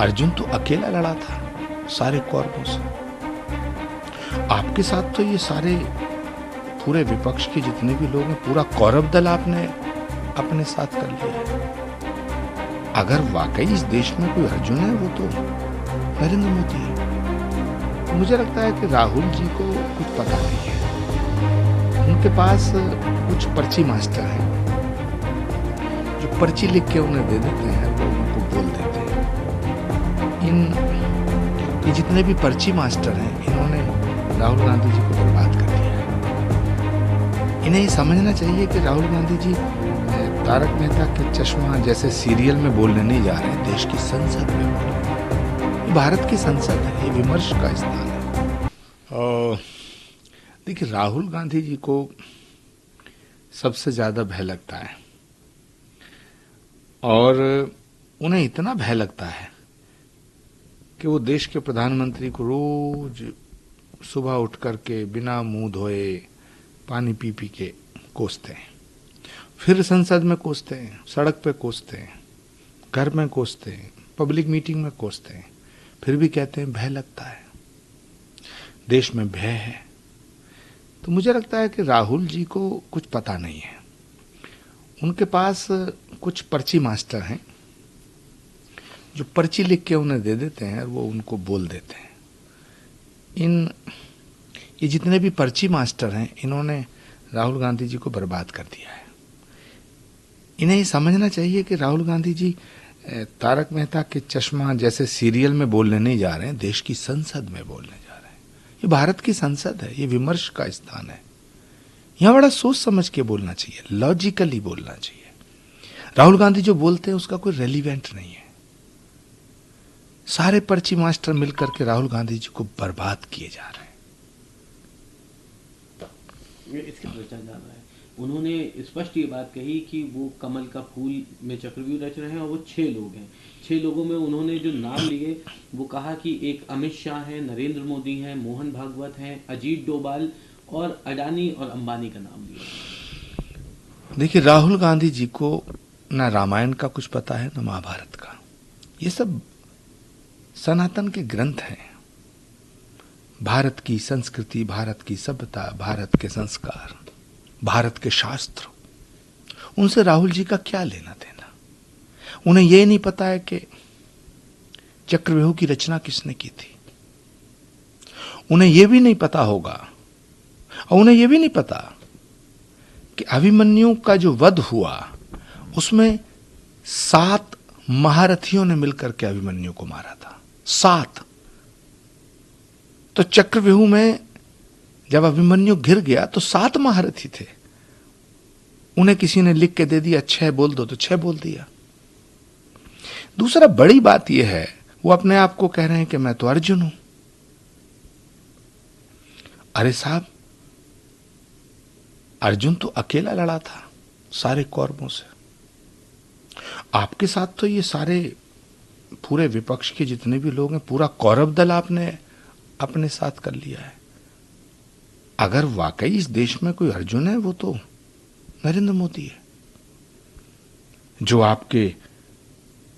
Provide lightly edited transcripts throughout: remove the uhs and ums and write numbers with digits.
अर्जुन तो अकेला लड़ा था सारे कौरवों से। आपके साथ तो ये सारे पूरे विपक्ष के जितने भी लोग हैं, पूरा कौरव दल आपने अपने साथ कर लिया है। अगर वाकई इस देश में कोई अर्जुन है वो तो नरेंद्र मोदी है। मुझे लगता है कि राहुल जी को कुछ पता नहीं है। उनके पास कुछ पर्ची मास्टर हैं जो पर्ची लिख के उन्हें दे देते हैं, वो उनको बोल देते हैं। ये जितने भी पर्ची मास्टर हैं, इन्होंने राहुल गांधी जी को बर्बाद कर दिया है। इन्हें ये समझना चाहिए कि राहुल गांधी जी तारक मेहता के चश्मा जैसे सीरियल में बोलने नहीं जा रहे हैं, देश की संसद में बोल रहे हैं। ये भारत की संसद है, ये विमर्श का स्थान है। और देखिए, राहुल गांधी जी को सबसे ज्यादा भय लगता है और उन्हें इतना भय लगता है कि वो देश के प्रधानमंत्री को रोज सुबह उठ करके बिना मुंह धोए पानी पी पी के कोसते हैं, फिर संसद में कोसते हैं, सड़क पे कोसते हैं, घर में कोसते हैं, पब्लिक मीटिंग में कोसते हैं, फिर भी कहते हैं भय लगता है, देश में भय है। तो मुझे लगता है कि राहुल जी को कुछ पता नहीं है। उनके पास कुछ पर्ची मास्टर हैं जो पर्ची लिख के उन्हें दे देते हैं और वो उनको बोल देते हैं। ये जितने भी पर्ची मास्टर हैं, इन्होंने राहुल गांधी जी को बर्बाद कर दिया है। इन्हें ये समझना चाहिए कि राहुल गांधी जी तारक मेहता के चश्मा जैसे सीरियल में बोलने नहीं जा रहे हैं, देश की संसद में बोलने जा रहे हैं। ये भारत की संसद है, ये विमर्श का स्थान है। यहां बड़ा सोच समझ के बोलना चाहिए, लॉजिकली बोलना चाहिए। राहुल गांधी जो बोलते हैं उसका कोई रेलिवेंट नहीं है। सारे पर्ची मास्टर मिलकर के राहुल गांधी जी को बर्बाद किए जा रहे हैं। इसके प्रचार जाना है, उन्होंने स्पष्ट ये बात कही कि वो कमल का फूल में चक्रव्यूह रच रहे हैं और वो 6 लोग हैं। 6 लोगों में उन्होंने जो नाम लिए वो कहा कि एक अमित शाह है, नरेंद्र मोदी हैं, मोहन भागवत हैं, अजीत डोभाल और अडानी और अंबानी का नाम लिया। देखिए, राहुल गांधी जी को ना रामायण का कुछ पता है, ना महाभारत का। ये सब सनातन के ग्रंथ हैं। भारत की संस्कृति, भारत की सभ्यता, भारत के संस्कार, भारत के शास्त्र, उनसे राहुल जी का क्या लेना देना। उन्हें यह नहीं पता है कि चक्रव्यूह की रचना किसने की थी। उन्हें यह भी नहीं पता होगा और उन्हें यह भी नहीं पता कि अभिमन्यु का जो वध हुआ उसमें 7 महारथियों ने मिलकर के अभिमन्यु को मारा था। 7। तो चक्रव्यूह में जब अभिमन्यु गिर गया तो 7 महारथी थे। उन्हें किसी ने लिख के दे दिया 6 बोल दो, तो 6 बोल दिया। दूसरा बड़ी बात यह है, वो अपने आप को कह रहे हैं कि मैं तो अर्जुन हूं। अरे साहब, अर्जुन तो अकेला लड़ा था सारे कौरवों से। आपके साथ तो ये सारे पूरे विपक्ष के जितने भी लोग हैं, पूरा कौरव दल आपने अपने साथ कर लिया है। अगर वाकई इस देश में कोई अर्जुन है वो तो नरेंद्र मोदी है, जो आपके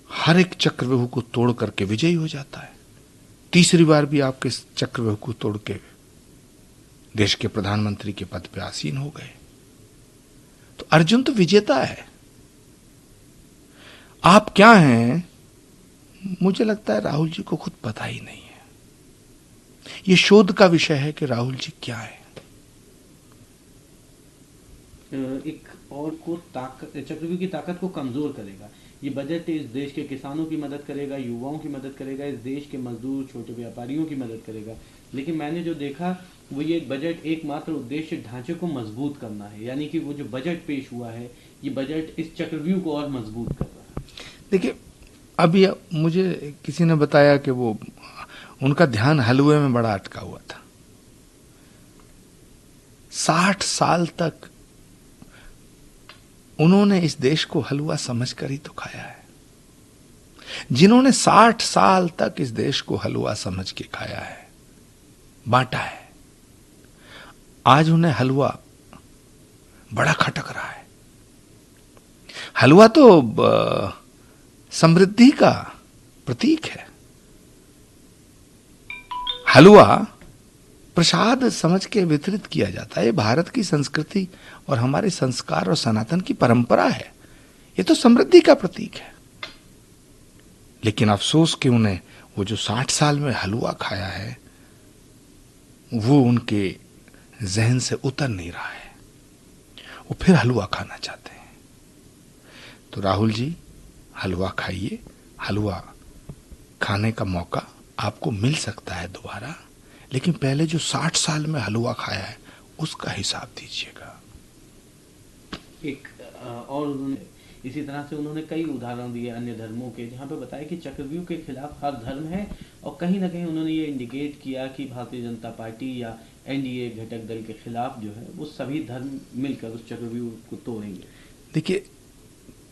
हर एक चक्रव्यूह को तोड़ करके विजयी हो जाता है। तीसरी बार भी आपके चक्रव्यूह को तोड़ के देश के प्रधानमंत्री के पद पर आसीन हो गए। तो अर्जुन तो विजेता है। आप क्या हैं, मुझे लगता है राहुल जी को खुद पता ही नहीं है। ये शोध का विषय है कि राहुल जी क्या है। एक और को चक्रव्यूह की ताकत को कमजोर करेगा। ये बजट इस देश के किसानों की मदद करेगा, युवाओं की मदद करेगा, इस देश के मजदूर, छोटे व्यापारियों की मदद करेगा। लेकिन मैंने जो देखा वो ये बजट एकमात्र उद्देश्य ढांचे को मजबूत करना है। यानी कि वो जो बजट पेश हुआ है, ये बजट इस चक्रव्यूह को और मजबूत कर रहा है। देखिए, अभी मुझे किसी ने बताया कि वो उनका ध्यान हलवे में बड़ा अटका हुआ था। 60 साल तक उन्होंने इस देश को हलवा समझकर ही तो खाया है। जिन्होंने 60 साल तक इस देश को हलवा समझ के खाया है, बांटा है, आज उन्हें हलवा बड़ा खटक रहा है। हलवा तो समृद्धि का प्रतीक है। हलवा प्रसाद समझ के वितरित किया जाता है। ये भारत की संस्कृति और हमारे संस्कार और सनातन की परंपरा है। ये तो समृद्धि का प्रतीक है। लेकिन अफसोस कि उन्हें वो जो 60 साल में हलवा खाया है वो उनके जहन से उतर नहीं रहा है। वो फिर हलवा खाना चाहते हैं। तो राहुल जी, हलवा खाइए। हलवा खाने का मौका आपको मिल सकता है दोबारा, लेकिन पहले जो 60 साल में हलवा खाया है उसका हिसाब दीजिएगा। एक और उन्होंने इसी तरह से उन्होंने कई उदाहरण दिए अन्य धर्मों के, जहाँ पे बताया कि चक्रव्यूह के खिलाफ हर धर्म है, और कहीं ना कहीं उन्होंने ये इंडिकेट किया कि भारतीय जनता पार्टी या एनडीए घटक दल के खिलाफ जो है वो सभी धर्म मिलकर उस चक्रव्यूह को तोड़ेंगे। देखिए,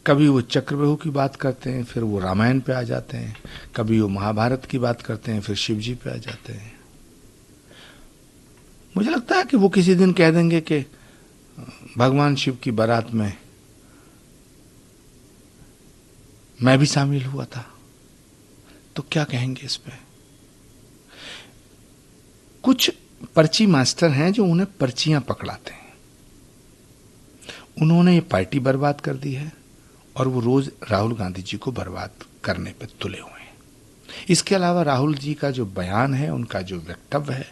कभी वो चक्रव्यूह की बात करते हैं, फिर वो रामायण पे आ जाते हैं, कभी वो महाभारत की बात करते हैं, फिर शिव जी पे आ जाते हैं। मुझे लगता है कि वो किसी दिन कह देंगे कि भगवान शिव की बारात में मैं भी शामिल हुआ था, तो क्या कहेंगे इस पे? कुछ पर्ची मास्टर हैं जो उन्हें पर्चियां पकड़ाते हैं। उन्होंने ये पार्टी बर्बाद कर दी है और वो रोज राहुल गांधी जी को बर्बाद करने पे तुले हुए हैं। इसके अलावा राहुल जी का जो बयान है, उनका जो वक्तव्य है,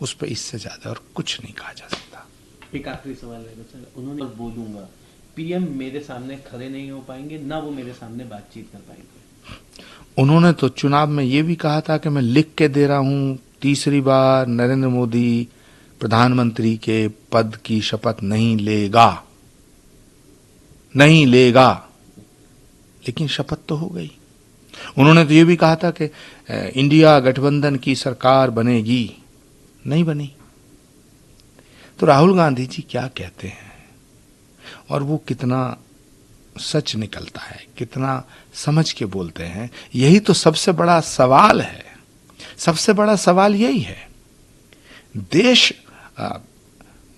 उस पर इससे ज्यादा और कुछ नहीं कहा जा सकता। एक आखिरी सवाल है सर, उन्होंने बोलूंगा पीएम मेरे सामने खड़े नहीं हो पाएंगे, ना वो मेरे सामने बातचीत कर पाएंगे। उन्होंने तो चुनाव में ये भी कहा था कि मैं लिख के दे रहा हूं, तीसरी बार नरेंद्र मोदी प्रधानमंत्री के पद की शपथ नहीं लेगा, नहीं लेगा। लेकिन शपथ तो हो गई। उन्होंने तो ये भी कहा था कि इंडिया गठबंधन की सरकार बनेगी, नहीं बनी। तो राहुल गांधी जी क्या कहते हैं और वो कितना सच निकलता है, कितना समझ के बोलते हैं, यही तो सबसे बड़ा सवाल है। सबसे बड़ा सवाल यही है। देश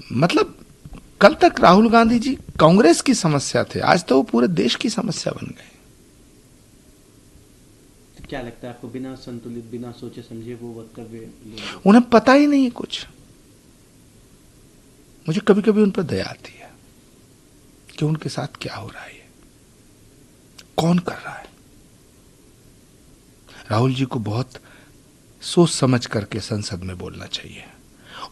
मतलब कल तक राहुल गांधी जी कांग्रेस की समस्या थे, आज तो वो पूरे देश की समस्या बन गए। क्या लगता है आपको, बिना संतुलित, बिना सोचे समझे वो वक्तव्य? उन्हें पता ही नहीं है कुछ। मुझे कभी कभी उन पर दया आती है कि उनके साथ क्या हो रहा है, कौन कर रहा है। राहुल जी को बहुत सोच समझ करके संसद में बोलना चाहिए।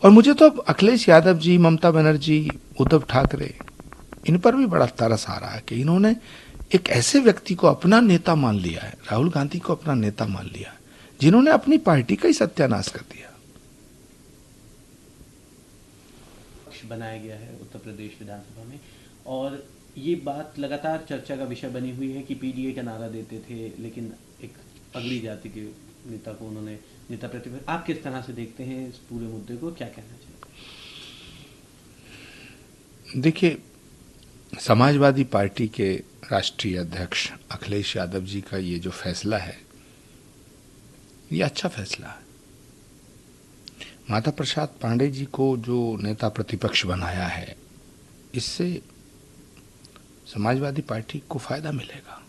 और मुझे तो अब अखिलेश यादव जी, ममता बनर्जी, उद्धव ठाकरे, इन पर भी बड़ा तरस आ रहा है कि इन्होंने एक ऐसे व्यक्ति को अपना नेता मान लिया है, राहुल गांधी को अपना नेता मान लिया, जिन्होंने अपनी पार्टी का ही सत्यानाश कर दिया। बनाया गया है उत्तर प्रदेश विधानसभा में, और ये बात लगातार चर्चा का विषय बनी हुई है कि पीडीए का नारा देते थे, लेकिन एक अगली जाति के नेता को उन्होंने नेता प्रतिपक्ष। आप किस तरह से देखते हैं इस पूरे मुद्दे को, क्या कहना चाहिए? देखिए, समाजवादी पार्टी के राष्ट्रीय अध्यक्ष अखिलेश यादव जी का ये जो फैसला है, ये अच्छा फैसला है। माता प्रसाद पांडे जी को जो नेता प्रतिपक्ष बनाया है, इससे समाजवादी पार्टी को फायदा मिलेगा।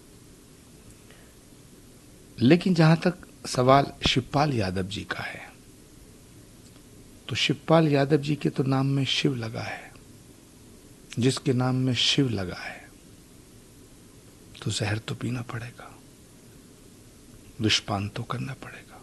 लेकिन जहां तक सवाल शिवपाल यादव जी का है, तो शिवपाल यादव जी के तो नाम में शिव लगा है। जिसके नाम में शिव लगा है तो जहर तो पीना पड़ेगा, दुष्पान तो करना पड़ेगा।